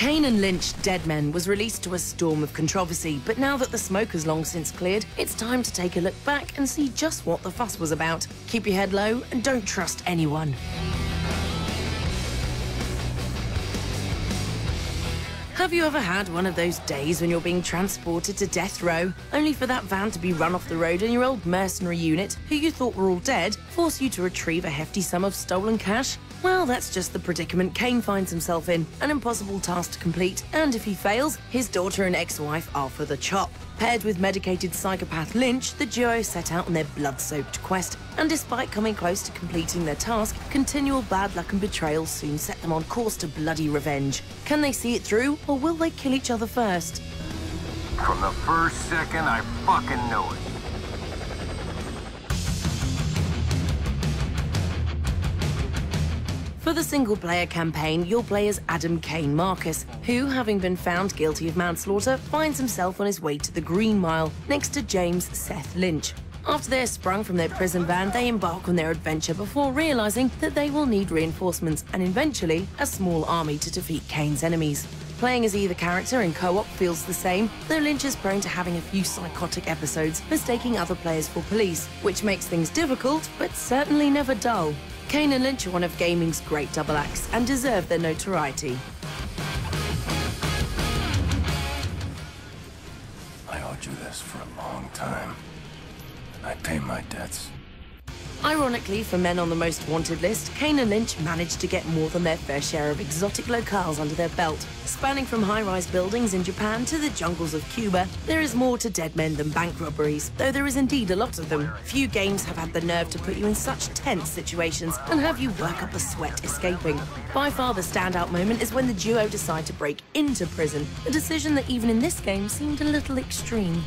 Kane and Lynch Dead Men was released to a storm of controversy, but now that the smoke has long since cleared, it's time to take a look back and see just what the fuss was about. Keep your head low and don't trust anyone. Have you ever had one of those days when you're being transported to death row, only for that van to be run off the road and your old mercenary unit, who you thought were all dead, force you to retrieve a hefty sum of stolen cash? Well, that's just the predicament Kane finds himself in, an impossible task to complete, and if he fails, his daughter and ex-wife are for the chop. Paired with medicated psychopath Lynch, the duo set out on their blood-soaked quest, and despite coming close to completing their task, continual bad luck and betrayal soon set them on course to bloody revenge. Can they see it through, or will they kill each other first? From the first second, I fucking knew it. For the single-player campaign, you'll play as Adam Kane Marcus, who, having been found guilty of manslaughter, finds himself on his way to the Green Mile, next to James Seth Lynch. After they're sprung from their prison van, they embark on their adventure before realizing that they will need reinforcements and eventually a small army to defeat Kane's enemies. Playing as either character in co-op feels the same, though Lynch is prone to having a few psychotic episodes, mistaking other players for police, which makes things difficult, but certainly never dull. Kane and Lynch are one of gaming's great double acts and deserve their notoriety. I owed you this for a long time. I pay my debts. Ironically, for men on the most wanted list, Kane and Lynch managed to get more than their fair share of exotic locales under their belt. Spanning from high-rise buildings in Japan to the jungles of Cuba, there is more to dead men than bank robberies, though there is indeed a lot of them. Few games have had the nerve to put you in such tense situations and have you work up a sweat escaping. By far the standout moment is when the duo decide to break into prison, a decision that even in this game seemed a little extreme.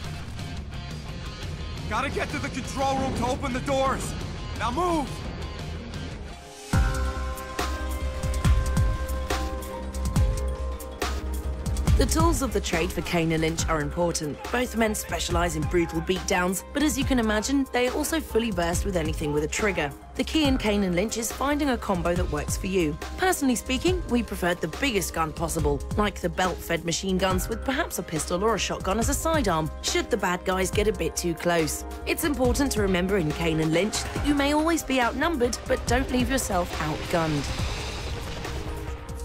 Gotta get to the control room to open the doors! Now move! The tools of the trade for Kane and Lynch are important. Both men specialize in brutal beatdowns, but as you can imagine, they are also fully versed with anything with a trigger. The key in Kane and Lynch is finding a combo that works for you. Personally speaking, we preferred the biggest gun possible, like the belt-fed machine guns with perhaps a pistol or a shotgun as a sidearm, should the bad guys get a bit too close. It's important to remember in Kane and Lynch that you may always be outnumbered, but don't leave yourself outgunned.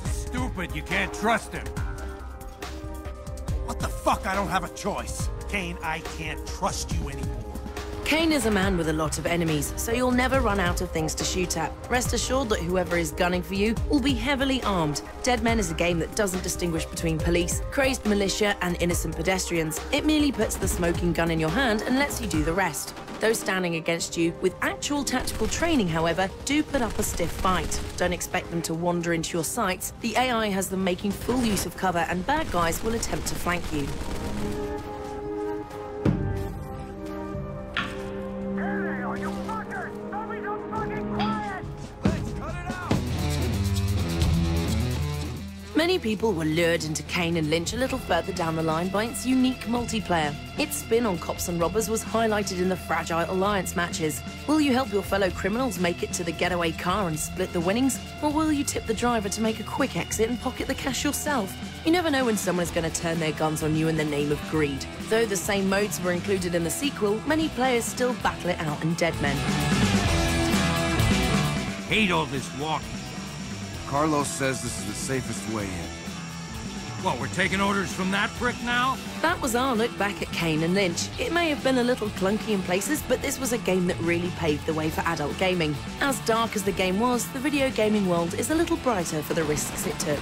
Stupid, you can't trust him. What the fuck? I don't have a choice. Kane, I can't trust you anymore. Kane is a man with a lot of enemies, so you'll never run out of things to shoot at. Rest assured that whoever is gunning for you will be heavily armed. Dead Men is a game that doesn't distinguish between police, crazed militia, and innocent pedestrians. It merely puts the smoking gun in your hand and lets you do the rest. Those standing against you with actual tactical training, however, do put up a stiff fight. Don't expect them to wander into your sights. The AI has them making full use of cover, and bad guys will attempt to flank you. Many people were lured into Kane and Lynch a little further down the line by its unique multiplayer. Its spin on cops and robbers was highlighted in the Fragile Alliance matches. Will you help your fellow criminals make it to the getaway car and split the winnings? Or will you tip the driver to make a quick exit and pocket the cash yourself? You never know when someone is going to turn their guns on you in the name of greed. Though the same modes were included in the sequel, many players still battle it out in Dead Men. Hate all this walking. Carlos says this is the safest way in. What, we're taking orders from that prick now? That was our look back at Kane and Lynch. It may have been a little clunky in places, but this was a game that really paved the way for adult gaming. As dark as the game was, the video gaming world is a little brighter for the risks it took.